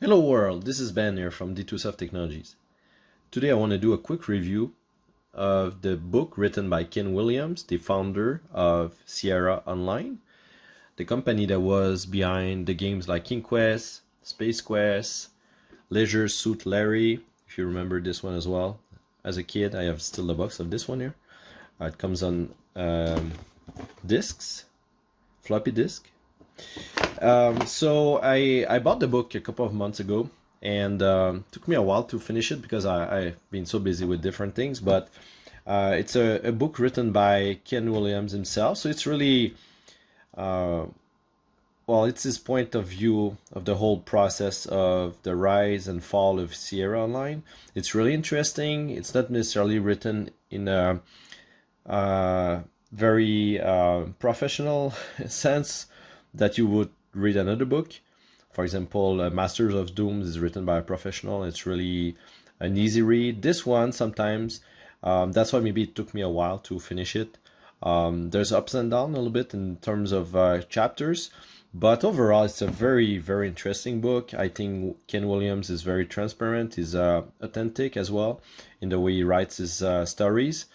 Hello world, this is Ben here from D2Soft Technologies. Today I want to do a quick review of the book written by Ken Williams, the founder of Sierra Online, the company that was behind the games like King Quest, Space Quest, Leisure Suit Larry, if you remember this one as well. As a kid, I have still the box of this one here. It comes on discs, floppy disk. So I bought the book a couple of months ago, and took me a while to finish it because I've been so busy with different things, but it's a book written by Ken Williams himself, so it's really well, it's his point of view of the whole process of the rise and fall of Sierra Online. It's really interesting. It's not necessarily written in a very professional sense that you would read another book. For example, Masters of Doom is written by a professional. It's really an easy read. This one sometimes, that's why maybe it took me a while to finish it. There's ups and downs a little bit in terms of chapters, but overall it's a very, very interesting book. I think Ken Williams is very transparent. He's authentic as well in the way he writes his stories.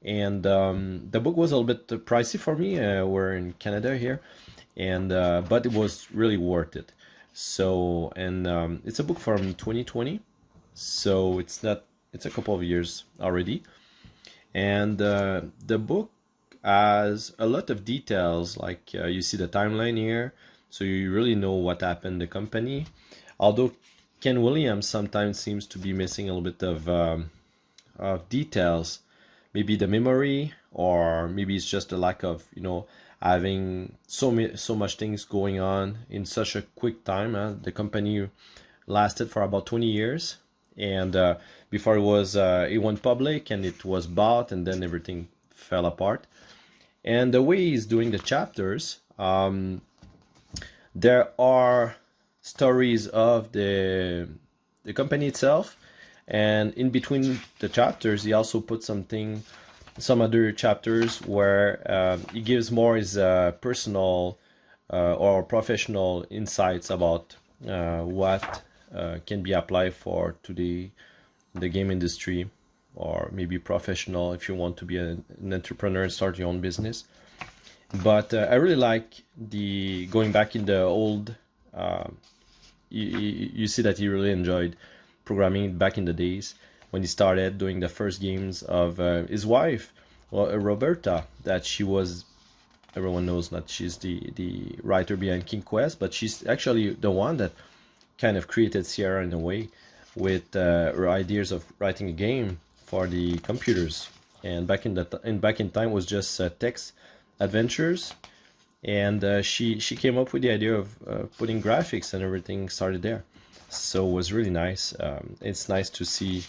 And the book was a little bit pricey for me. We're in Canada here, and but it was really worth it. So, and it's a book from 2020, so it's a couple of years already. And the book has a lot of details, like you see the timeline here, so you really know what happened in the company. Although Ken Williams sometimes seems to be missing a little bit of details, maybe the memory, or maybe it's just a lack of, having so much things going on in such a quick time. The company lasted for about 20 years, and before it went public and it was bought, and then everything fell apart. And the way he's doing the chapters, there are stories of the company itself, and in between the chapters he also put some other chapters where he gives more his personal or professional insights about what can be applied to the game industry, or maybe professional if you want to be an entrepreneur and start your own business. But I really like going back in the old, you see that he really enjoyed programming back in the days when he started doing the first games of his wife, Roberta, that everyone knows that she's the writer behind King Quest, but she's actually the one that kind of created Sierra in a way with her ideas of writing a game for the computers. And back in time was just text adventures, and she came up with the idea of putting graphics, and everything started there. So it was really nice. It's nice to see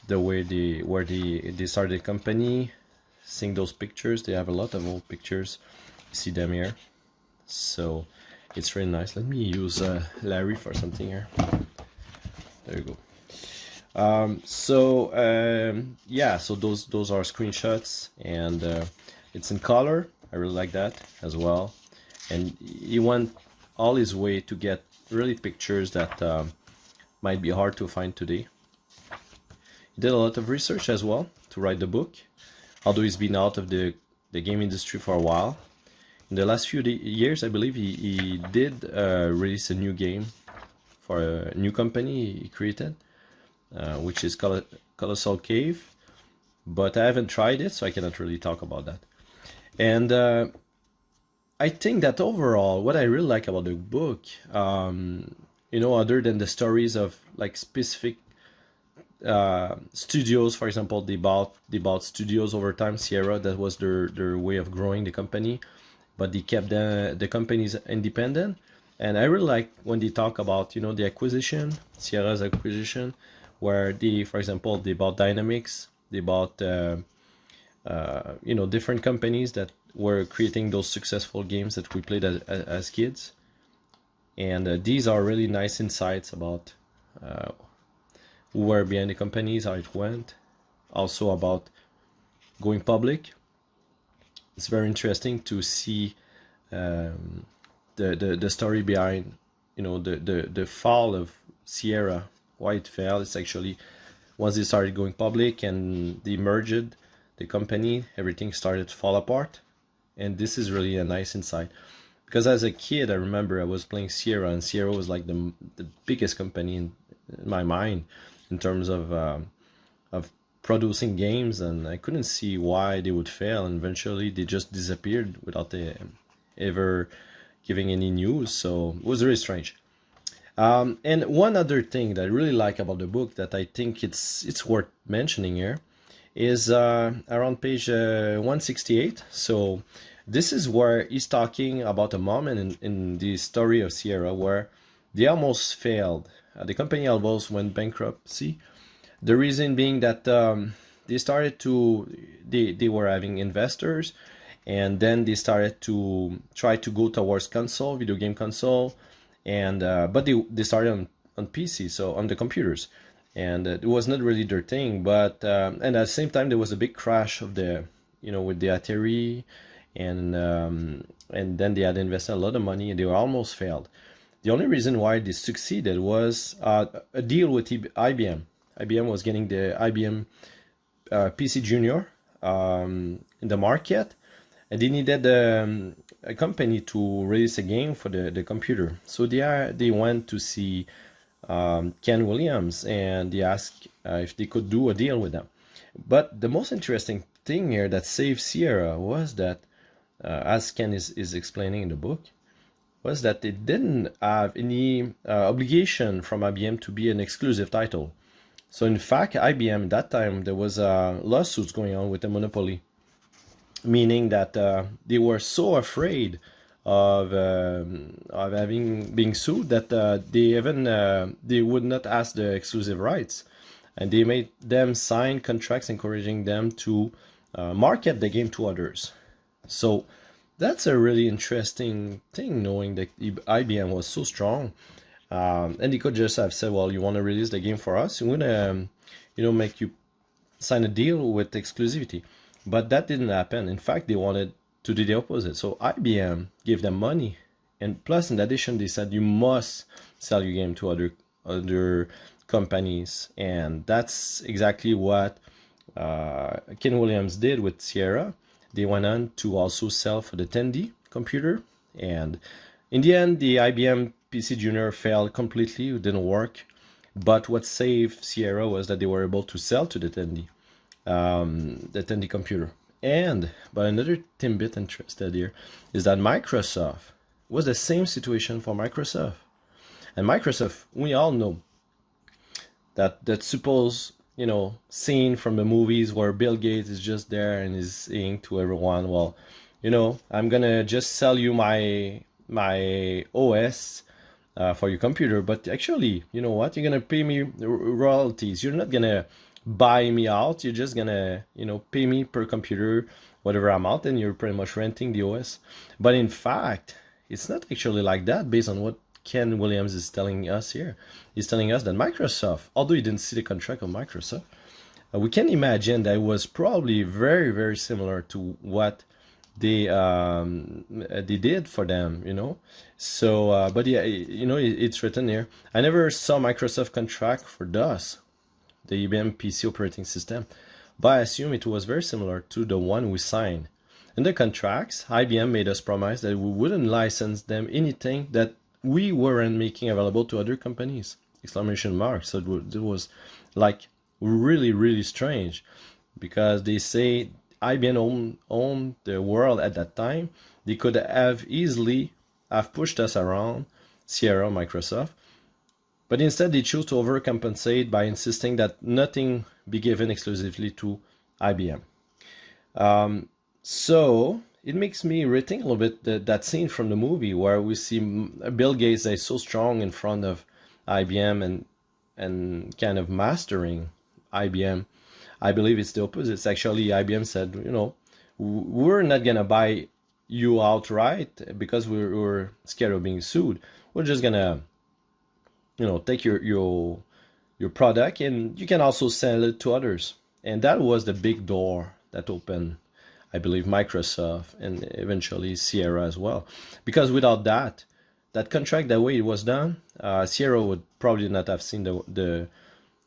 the way they started the company, seeing those pictures. They have a lot of old pictures. You see them here. So it's really nice. Let me use Larry for something here. There you go. Yeah, so those are screenshots, and it's in color. I really like that as well. And he went all his way to get really pictures that might be hard to find today. He did a lot of research as well to write the book, although he's been out of the game industry for a while. In the last few years, I believe he did release a new game for a new company he created, which is Colossal Cave, but I haven't tried it, so I cannot really talk about that. And I think that overall, what I really like about the book, other than the stories of like specific studios, for example, they bought studios over time. Sierra, that was their way of growing the company, but they kept the companies independent. And I really like when they talk about the acquisition, Sierra's acquisition, where for example, they bought Dynamics, they bought different companies that were creating those successful games that we played as kids. And these are really nice insights about who were behind the companies, how it went, also about going public. It's very interesting to see the story behind the fall of Sierra, why it failed. It's actually once they started going public and they merged the company, everything started to fall apart. And this is really a nice insight. Because as a kid, I remember I was playing Sierra, and Sierra was like the biggest company in my mind in terms of producing games, and I couldn't see why they would fail. And eventually, they just disappeared without ever giving any news. So it was really strange. And one other thing that I really like about the book that I think it's worth mentioning here is around page 168. So this is where he's talking about a moment in the story of Sierra where they almost failed. The company almost went bankruptcy. The reason being that they were having investors, and then they started to try to go towards video game console, and but they started on PC, so on the computers, and it was not really their thing. But and at the same time, there was a big crash of with the Atari, and then they had invested a lot of money, and they were almost failed. The only reason why they succeeded was a deal with IBM. IBM was getting the IBM PC Junior in the market, and they needed a company to release a game for the computer. So they went to see Ken Williams, and they asked if they could do a deal with them. But the most interesting thing here that saved Sierra was that, as Ken is explaining in the book, was that they didn't have any obligation from IBM to be an exclusive title. So in fact, IBM at that time, there was lawsuits going on with the monopoly, meaning that they were so afraid of being sued that they would not ask the exclusive rights, and they made them sign contracts encouraging them to market the game to others. So that's a really interesting thing, knowing that IBM was so strong. And they could just have said, well, you want to release the game for us? We're going to, make you sign a deal with exclusivity. But that didn't happen. In fact, they wanted to do the opposite. So IBM gave them money. And plus, in addition, they said, you must sell your game to other companies. And that's exactly what Ken Williams did with Sierra. They went on to also sell for the 10D computer. And in the end, the IBM PC Junior failed completely. It didn't work. But what saved Sierra was that they were able to sell to the 10D computer. But another tidbit interested here is that Microsoft was the same situation for Microsoft. And Microsoft, we all know that suppose, scene from the movies where Bill Gates is just there and is saying to everyone, well, I'm gonna just sell you my OS for your computer, but actually, you know what? You're gonna pay me royalties. You're not gonna buy me out. You're just gonna, pay me per computer whatever amount, and you're pretty much renting the OS. But in fact, it's not actually like that, based on what Ken Williams is telling us here. He's telling us that Microsoft, although he didn't see the contract of Microsoft, we can imagine that it was probably very, very similar to what they did for them. So but yeah, it's written here. I never saw Microsoft contract for DOS, the IBM PC operating system, but I assume it was very similar to the one we signed. In the contracts, IBM made us promise that we wouldn't license them anything that we weren't making available to other companies! Exclamation mark. So it was like really, really strange, because they say IBM owned the world at that time. They could have easily have pushed us around, Sierra, Microsoft, but instead they chose to overcompensate by insisting that nothing be given exclusively to IBM. So it makes me rethink a little bit that scene from the movie where we see Bill Gates that is so strong in front of IBM and kind of mastering IBM. I believe it's the opposite. It's actually IBM said, we're not gonna buy you outright because we're scared of being sued. We're just gonna, take your product, and you can also sell it to others. And that was the big door that opened, I believe, Microsoft and eventually Sierra as well. Because without that, that contract, the way it was done, Sierra would probably not have seen the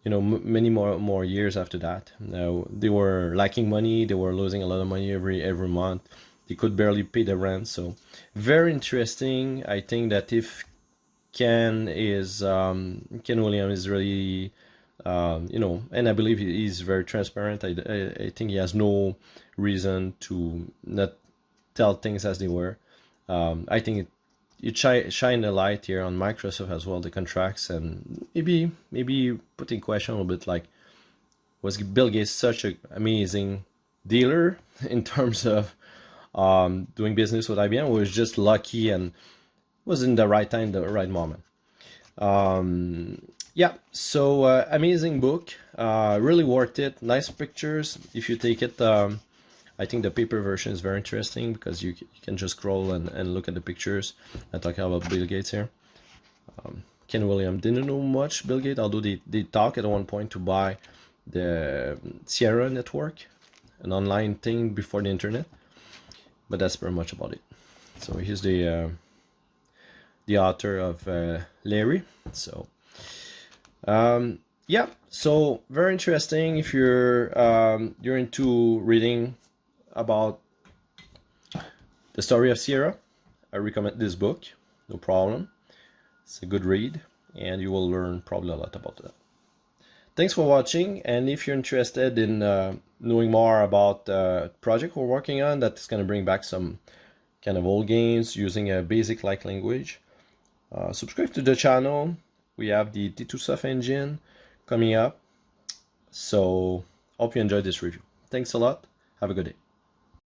many more years after that. They were lacking money. They were losing a lot of money every month. They could barely pay the rent. So very interesting. I think that if Ken Williams is really and I believe he's very transparent. I think he has no reason to not tell things as they were. I think it shine a light here on Microsoft as well, the contracts, and maybe put in question a little bit, like, was Bill Gates such an amazing dealer in terms of doing business with IBM, or was just lucky and was in the right time, the right moment? Yeah, so amazing book, really worth it. Nice pictures. If you take it, I think the paper version is very interesting because you can just scroll and look at the pictures. I'm talking about Bill Gates here. Ken Williams didn't know much Bill Gates, although they talk at one point to buy the Sierra network, an online thing before the internet. But that's pretty much about it. So here's the author of Larry. So yeah, so very interesting. If you're into reading about the story of Sierra, I recommend this book. No problem. It's a good read, and you will learn probably a lot about that. Thanks for watching, and if you're interested in knowing more about the project we're working on that's going to bring back some kind of old games using a basic-like language, subscribe to the channel. We have the D2Soft Engine coming up. So hope you enjoyed this review. Thanks a lot. Have a good day.